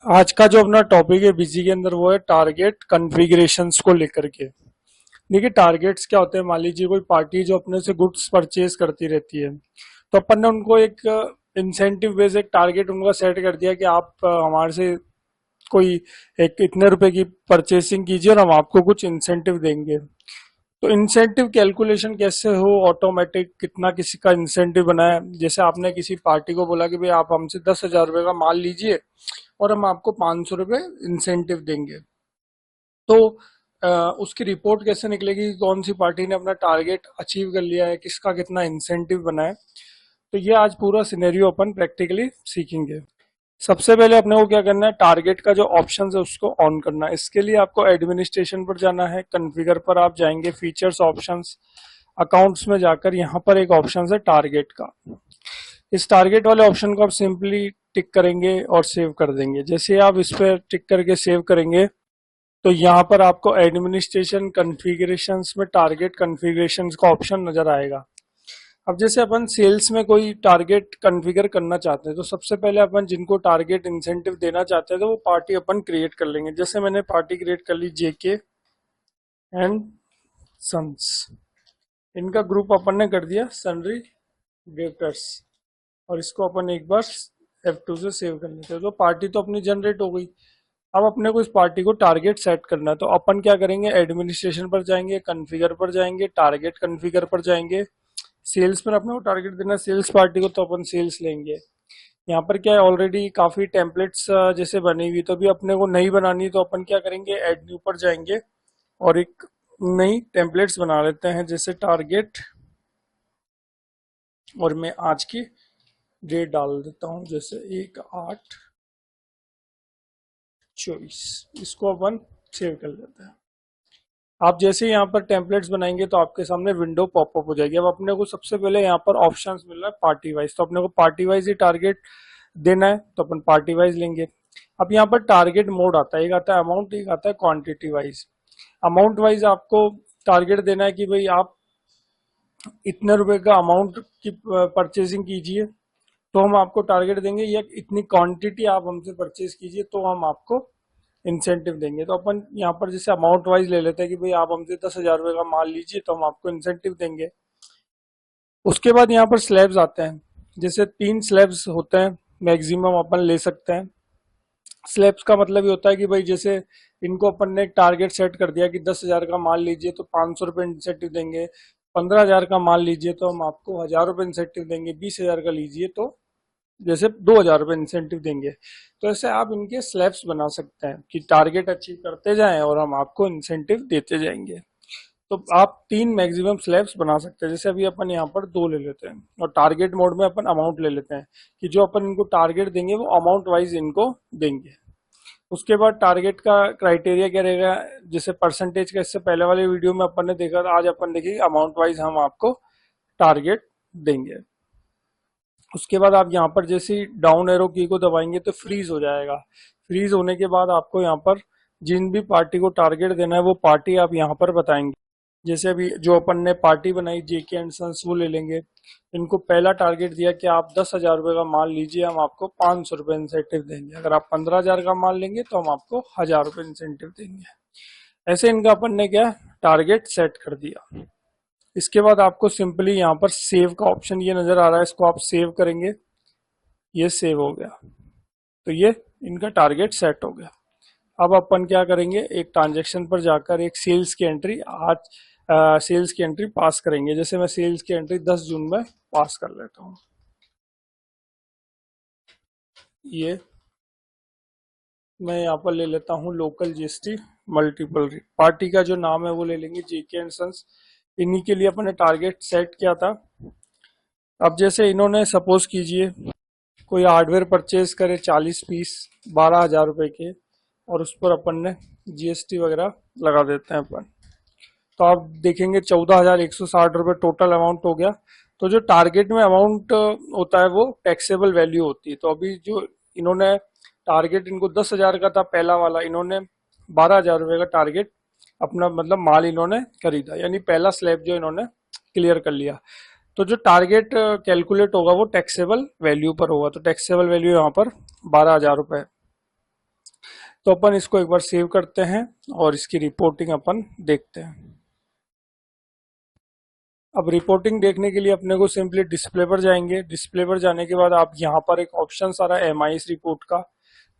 आज का जो अपना टॉपिक है बीसी के अंदर वो है टारगेट कॉन्फ़िगरेशंस को लेकर के। देखिए टारगेट्स क्या होते हैं। मान लीजिए कोई पार्टी जो अपने से गुड्स परचेज करती रहती है, तो अपन ने उनको एक इंसेंटिव बेस एक टारगेट उनका सेट कर दिया कि आप हमारे से कोई एक इतने रुपए की परचेसिंग कीजिए और हम आपको कुछ इंसेंटिव देंगे। तो इंसेंटिव कैलकुलेशन कैसे हो ऑटोमेटिक, कितना किसी का इंसेंटिव बना है। जैसे आपने किसी पार्टी को बोला कि भाई आप हमसे 10,000 रुपए का माल लीजिए और हम आपको 500 रुपए इंसेंटिव देंगे। तो अ, उसकी रिपोर्ट कैसे निकलेगी, कौन सी पार्टी ने अपना टारगेट अचीव कर लिया है, किसका कितना इंसेंटिव बना है। तो ये आज पूरा सिनेरियो अपन प्रैक्टिकली सीखेंगे। सबसे पहले अपने को क्या करना है, टारगेट का जो ऑप्शन है उसको ऑन करना है। इसके लिए आपको एडमिनिस्ट्रेशन पर जाना है, कॉन्फ़िगर पर आप जाएंगे, फीचर्स ऑप्शंस, अकाउंट्स में जाकर यहाँ पर एक ऑप्शन है टारगेट का। इस टारगेट वाले ऑप्शन को आप सिंपली टिक करेंगे और सेव कर देंगे। जैसे आप इस पर टिक करके सेव करेंगे तो यहाँ पर आपको एडमिनिस्ट्रेशन कॉन्फ़िगरेशंस में टारगेट कॉन्फ़िगरेशंस का ऑप्शन नजर आएगा। अब जैसे अपन सेल्स में कोई टारगेट कॉन्फ़िगर करना चाहते हैं तो सबसे पहले अपन जिनको टारगेट इंसेंटिव देना चाहते हैं तो वो पार्टी अपन क्रिएट कर लेंगे। जैसे मैंने पार्टी क्रिएट कर ली जेके एंड सन्स, इनका ग्रुप अपन ने कर दिया सनरी डेटर्स, और इसको अपन एक बार F2 से सेव कर लेते हैं। तो पार्टी तो अपनी जनरेट हो गई। अब अपने को इस पार्टी को टारगेट सेट करना है, तो अपन क्या करेंगे, एडमिनिस्ट्रेशन पर जाएंगे, कॉन्फ़िगर पर जाएंगे, टारगेट कॉन्फ़िगर पर जाएंगे। सेल्स पर अपने को टारगेट देना है सेल्स पार्टी को, तो अपन सेल्स लेंगे। यहाँ पर क्या है, ऑलरेडी काफी टेम्पलेट्स जैसे बनी हुई, तो अभी अपने को नहीं बनानी, तो अपन क्या करेंगे, एड न्यू पर जाएंगे और एक नई टेम्पलेट्स बना लेते हैं। जैसे टारगेट, और मैं आज की डेट डाल देता हूँ, जैसे 1/8/24। इसको अपन सेव कर लेते हैं। आप जैसे यहाँ पर टेम्पलेट्स बनाएंगे तो आपके सामने विंडो पॉपअप हो जाएगी। अब अपने को सबसे पहले यहाँ पर ऑप्शंस मिल रहा है पार्टी वाइज, तो अपने को पार्टी वाइज ही टारगेट देना है, तो अपन पार्टी वाइज लेंगे। अब यहाँ पर टारगेट मोड आता है, एक आता है अमाउंट, एक आता है क्वांटिटी वाइज। अमाउंट वाइज आपको टारगेट देना है कि भाई आप इतने रुपए का अमाउंट की परचेजिंग कीजिए तो हम आपको टारगेट देंगे, या इतनी क्वांटिटी आप हमसे परचेज कीजिए तो हम आपको इंसेंटिव देंगे। तो अपन यहाँ पर जैसे अमाउंट वाइज ले लेते हैं कि भाई आप हमसे 10,000 रुपए का माल लीजिए तो हम आपको इंसेंटिव देंगे। उसके बाद यहाँ पर स्लैब्स आते हैं, जैसे 3 स्लैब्स होते हैं मैक्सिमम अपन ले सकते हैं। स्लैब्स का मतलब ये होता है कि भाई जैसे इनको अपन ने एक टारगेट सेट कर दिया कि 10,000 का माल लीजिए तो 500 रुपये इंसेंटिव देंगे, 15,000 का माल लीजिए तो हम आपको 1,000 रुपये इंसेंटिव देंगे, 20,000 का लीजिए तो जैसे 2,000 रुपये इंसेंटिव देंगे। तो ऐसे आप इनके स्लैब्स बना सकते हैं कि टारगेट अचीव करते जाएं और हम आपको इंसेंटिव देते जाएंगे। तो आप 3 मैक्सिमम स्लैब्स बना सकते हैं। जैसे अभी अपन यहाँ पर 2 ले लेते हैं और टारगेट मोड में अपन अमाउंट ले लेते हैं कि जो अपन इनको टारगेट देंगे वो अमाउंट वाइज इनको देंगे। उसके बाद टारगेट का क्राइटेरिया क्या रहेगा, जैसे परसेंटेज का इससे पहले वाले वीडियो में अपन ने देखा, आज अपन देखेंगे अमाउंट वाइज हम आपको टारगेट देंगे। उसके बाद आप यहाँ पर जैसे डाउन एरो की को दबाएंगे तो फ्रीज हो जाएगा। फ्रीज होने के बाद आपको यहाँ पर जिन भी पार्टी को टारगेट देना है वो पार्टी आप यहाँ पर बताएंगे। जैसे अभी जो अपन ने पार्टी बनाई जेके एंड सन्स, वो ले लेंगे। इनको पहला टारगेट दिया कि आप 10,000 रुपये का माल लीजिए, हम आपको 500 रुपये इंसेंटिव देंगे। अगर आप 15,000 का माल लेंगे तो हम आपको 1,000 रुपये इंसेंटिव देंगे। ऐसे इनका अपन ने क्या टारगेट सेट कर दिया। इसके बाद आपको सिंपली यहाँ पर सेव का ऑप्शन ये नजर आ रहा है, इसको आप सेव करेंगे, ये सेव हो गया। तो ये इनका टारगेट सेट हो गया। अब अपन क्या करेंगे, एक ट्रांजेक्शन पर जाकर एक सेल्स की एंट्री, आज सेल्स की एंट्री पास करेंगे। जैसे मैं सेल्स की एंट्री 10 जून में पास कर लेता हूँ। ये मैं यहाँ पर ले लेता हूँ local GST multiple rate. Party का जो नाम है वो ले लेंगे जेके एंड सन्स। इन्हीं के लिए अपने टारगेट सेट किया था। अब जैसे इन्होंने सपोज कीजिए कोई हार्डवेयर परचेज करे 40 पीस 12,000 रुपए के, और उस पर अपन ने जीएसटी वगैरह लगा देते हैं अपन, तो आप देखेंगे 14,160 रुपये टोटल अमाउंट हो गया। तो जो टारगेट में अमाउंट होता है वो टैक्सेबल वैल्यू होती है। तो अभी जो इन्होंने टारगेट, इनको 10,000 का था पहला वाला, इन्होंने 12,000 रुपये का टारगेट अपना मतलब माल इन्होंने खरीदा, यानी पहला स्लैब जो इन्होंने क्लियर कर लिया। तो जो टारगेट कैलकुलेट होगा वो टैक्सेबल वैल्यू पर होगा। तो टैक्सेबल वैल्यू यहाँ पर 12,000 रुपये। तो अपन इसको एक बार सेव करते हैं और इसकी रिपोर्टिंग अपन देखते हैं। अब रिपोर्टिंग देखने के लिए अपने को सिंपली डिस्प्ले पर जाएंगे। डिस्प्ले पर जाने के बाद आप यहाँ पर एक ऑप्शन आ रहा है MIS रिपोर्ट का,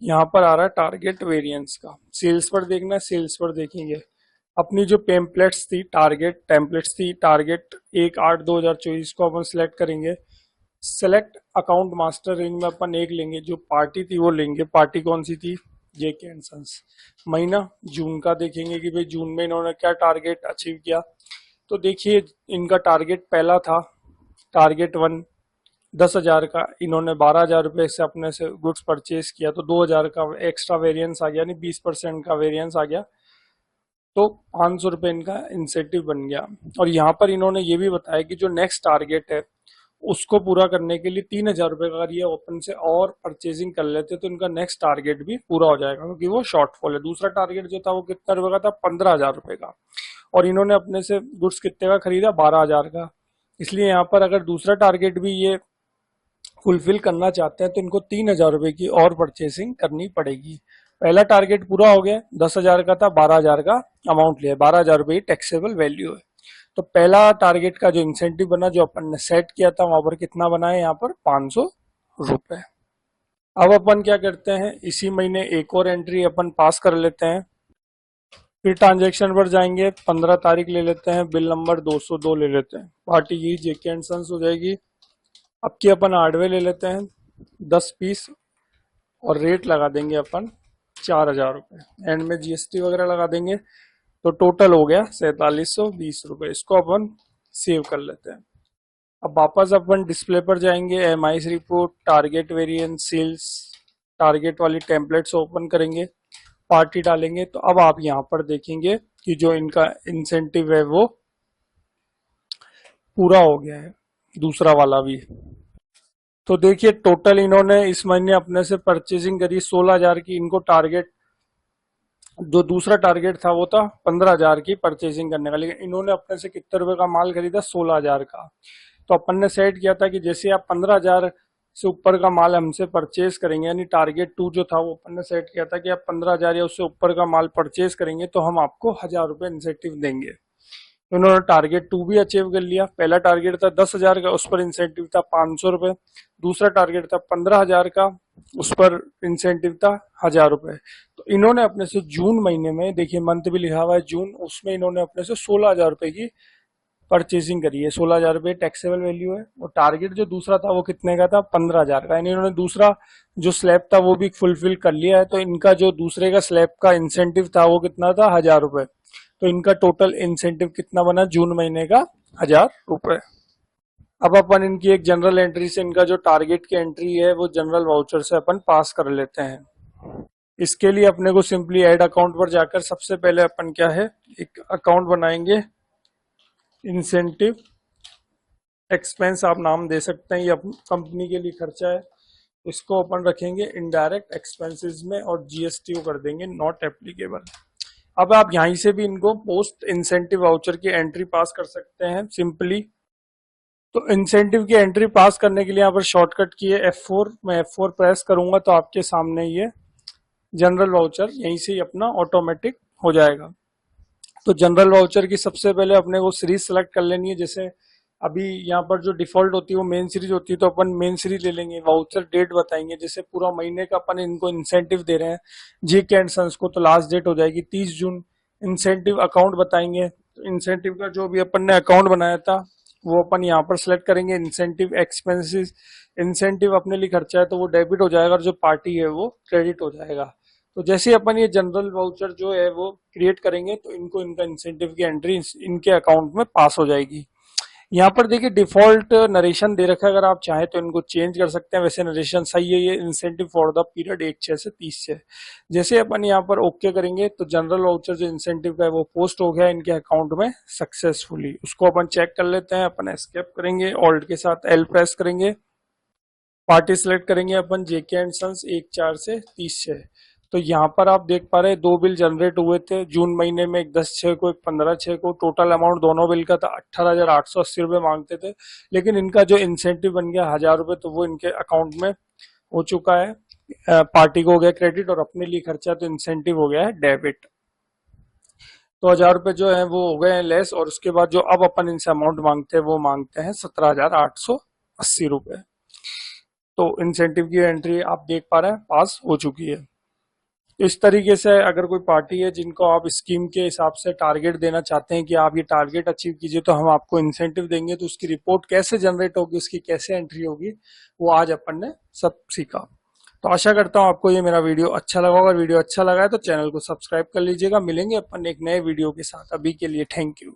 यहाँ पर आ रहा है टारगेट वेरिएंस का। सेल्स पर देखना है, सेल्स पर देखेंगे अपनी जो टेम्पलेट्स थी, टेम्पलेट्स थी टारगेट 1/8/2024 को अपन सिलेक्ट करेंगे। सेलेक्ट अकाउंट मास्टर रेंज में अपन एक लेंगे, जो पार्टी थी वो लेंगे। पार्टी कौन सी थी? JK and sons. महीना जून का देखेंगे कि भाई जून में इन्होंने क्या टारगेट अचीव किया। तो देखिए इनका टारगेट पहला था टारगेट 1 10,000 का, इन्होंने 12,000 रुपये से अपने से गुड्स परचेज किया, तो 2,000 का एक्स्ट्रा वेरिएंस आ गया, यानी 20% का वेरिएंस आ गया, तो 500 रुपये इनका इंसेंटिव बन गया। और यहाँ पर इन्होंने ये भी बताया कि जो नेक्स्ट टारगेट है उसको पूरा करने के लिए 3,000 रुपये का अगर ये ओपन से और परचेजिंग कर लेते तो इनका नेक्स्ट टारगेट भी पूरा हो जाएगा, क्योंकि वो शॉर्टफॉल है। दूसरा टारगेट जो था वो कितना रुपए का था? 15,000 रुपये का, और इन्होंने अपने से गुड्स कितने का खरीदा? 12,000 का। इसलिए यहाँ पर अगर दूसरा टारगेट भी ये फुलफिल करना चाहते हैं तो इनको 3,000 रुपये की और परचेसिंग करनी पड़ेगी। पहला टारगेट पूरा हो गया, 10,000 का था, 12,000 का अमाउंट लिया, 12,000 रुपये टैक्सेबल वैल्यू है। तो पहला टारगेट का जो इंसेंटिव बना, जो अपन ने सेट किया था, वहां पर कितना बना है? यहाँ पर 500 रुपये। अब अपन क्या करते हैं, इसी महीने एक और एंट्री अपन पास कर लेते हैं। फिर ट्रांजेक्शन पर जाएंगे, 15 तारीख ले लेते हैं, बिल नंबर 202 ले लेते हैं, पार्टी की JK एंड सन्स हो जाएगी। अब की अपन हार्डवेयर ले लेते हैं 10 पीस, और रेट लगा देंगे अपन 4,000 रुपये, एंड में GST वगैरह लगा देंगे, तो टोटल हो गया 4720 रुपये। इसको अपन सेव कर लेते हैं। अब वापस अपन डिस्प्ले पर जाएंगे, MIS report, target variance, sales, target वाली टेम्पलेट्स ओपन करेंगे, पार्टी डालेंगे। तो अब आप यहाँ पर देखेंगे कि जो इनका इंसेंटिव है वो पूरा हो गया है, दूसरा वाला भी। तो देखिए टोटल इन्होंने इस महीने अपने से परचेजिंग करी 16,000 की। इनको टारगेट, जो दूसरा टारगेट था वो था 15,000 की परचेजिंग करने का, लेकिन इन्होंने अपने से कितने रुपए का माल खरीदा? 16,000 का। तो अपन ने सेट किया था कि जैसे आप 15,000 से ऊपर का माल हमसे परचेज करेंगे, यानी टारगेट 2 जो था वो अपन ने सेट किया था कि आप 15,000 या उससे ऊपर का माल परचेज करेंगे तो हम आपको 1,000 रुपये इंसेंटिव देंगे। तो उन्होंने टारगेट 2 भी अचीव कर लिया। पहला टारगेट था 10,000 का, उस पर इंसेंटिव था 500 रुपये। दूसरा टारगेट था 15,000 का, उस पर इंसेंटिव था 1,000 रुपये। तो इन्होंने अपने से जून महीने में, देखिए मंथ भी लिखा हुआ है जून, उसमें इन्होंने अपने से 16,000 रुपये की परचेसिंग करी है। 16,000 रुपये टैक्सेबल वैल्यू है। और टारगेट जो दूसरा था वो कितने का था? 15,000 का, यानी इन्होंने दूसरा जो स्लैब था वो भी फुलफिल कर लिया है। तो इनका जो दूसरे का स्लैब का इंसेंटिव था वो कितना था? 1,000 रुपये। तो इनका टोटल इंसेंटिव कितना बना जून महीने का? 1,000 रुपये। अब अपन इनकी एक जनरल एंट्री से इनका जो टारगेट की एंट्री है वो जनरल वाउचर से अपन पास कर लेते हैं। इसके लिए अपने को सिंपली ऐड अकाउंट पर जाकर सबसे पहले अपन क्या है, एक अकाउंट बनाएंगे, इंसेंटिव एक्सपेंस आप नाम दे सकते हैं, ये कंपनी के लिए खर्चा है। इसको अपन रखेंगे इनडायरेक्ट एक्सपेंसेस में, और GST को कर देंगे नॉट एप्लीकेबल। अब आप यहीं से भी इनको पोस्ट इंसेंटिव वाउचर की एंट्री पास कर सकते हैं सिंपली। तो इंसेंटिव की एंट्री पास करने के लिए यहाँ पर शॉर्टकट की है F4। मैं F4 प्रेस करूंगा तो आपके सामने ये जनरल वाउचर यहीं से ही अपना ऑटोमेटिक हो जाएगा। तो जनरल वाउचर की सबसे पहले अपने को सीरीज सेलेक्ट कर लेनी है। जैसे अभी यहाँ पर जो डिफॉल्ट होती है वो मेन सीरीज होती है, तो अपन मेन सीरीज ले लेंगे। वाउचर डेट बताएंगे, जैसे पूरा महीने का अपन इनको इंसेंटिव दे रहे हैं JK एंड सन्स को, तो लास्ट डेट हो जाएगी 30 जून। इंसेंटिव अकाउंट बताएंगे, तो इंसेंटिव का जो भी अपन ने अकाउंट बनाया था वो अपन यहाँ पर सिलेक्ट करेंगे। इंसेंटिव एक्सपेंसेस, इंसेंटिव अपने लिए खर्चा है तो वो डेबिट हो जाएगा, और जो पार्टी है वो क्रेडिट हो जाएगा। तो जैसे ही अपन ये जनरल वाउचर जो है वो क्रिएट करेंगे तो इनको इनका इंसेंटिव की एंट्री इनके अकाउंट में पास हो जाएगी। यहाँ पर देखिए डिफॉल्ट नरेशन दे रखा है, अगर आप चाहें तो इनको चेंज कर सकते हैं। वैसे नरेशन सही है, ये इंसेंटिव फॉर द पीरियड 1/6 से 30 से। जैसे अपन यहाँ पर ओके करेंगे तो जनरल वाउचर जो इंसेंटिव का है वो पोस्ट हो गया इनके अकाउंट में सक्सेसफुली। उसको अपन चेक कर लेते हैं। अपन एस्केप करेंगे, ऑल्ट के साथ L प्रेस करेंगे, पार्टी सिलेक्ट करेंगे अपन JK एंड सन्स 1/4 से 30 से। तो यहाँ पर आप देख पा रहे हैं 2 बिल जनरेट हुए थे जून महीने में, एक 10/6 को, एक 15/6 को। टोटल अमाउंट दोनों बिल का था 18,880 रुपये मांगते थे, लेकिन इनका जो इंसेंटिव बन गया 1,000 रुपये, तो वो इनके अकाउंट में हो चुका है। पार्टी को हो गया क्रेडिट और अपने लिए खर्चा तो इंसेंटिव हो गया है डेबिट। तो 1000 रुपए जो है वो हो गए हैं लेस, और उसके बाद जो अब अपन इनसे अमाउंट मांगते हैं वो मांगते हैं 17,880 रुपए। तो इंसेंटिव की एंट्री आप देख पा रहे हैं पास हो चुकी है। इस तरीके से अगर कोई पार्टी है जिनको आप स्कीम के हिसाब से टारगेट देना चाहते हैं कि आप ये टारगेट अचीव कीजिए तो हम आपको इंसेंटिव देंगे, तो उसकी रिपोर्ट कैसे जनरेट होगी, उसकी कैसे एंट्री होगी, वो आज अपन ने सब सीखा। तो आशा करता हूँ आपको ये मेरा वीडियो अच्छा लगा होगा। अगर वीडियो अच्छा लगा है तो चैनल को सब्सक्राइब कर लीजिएगा। मिलेंगे अपन एक नए वीडियो के साथ, अभी के लिए थैंक यू।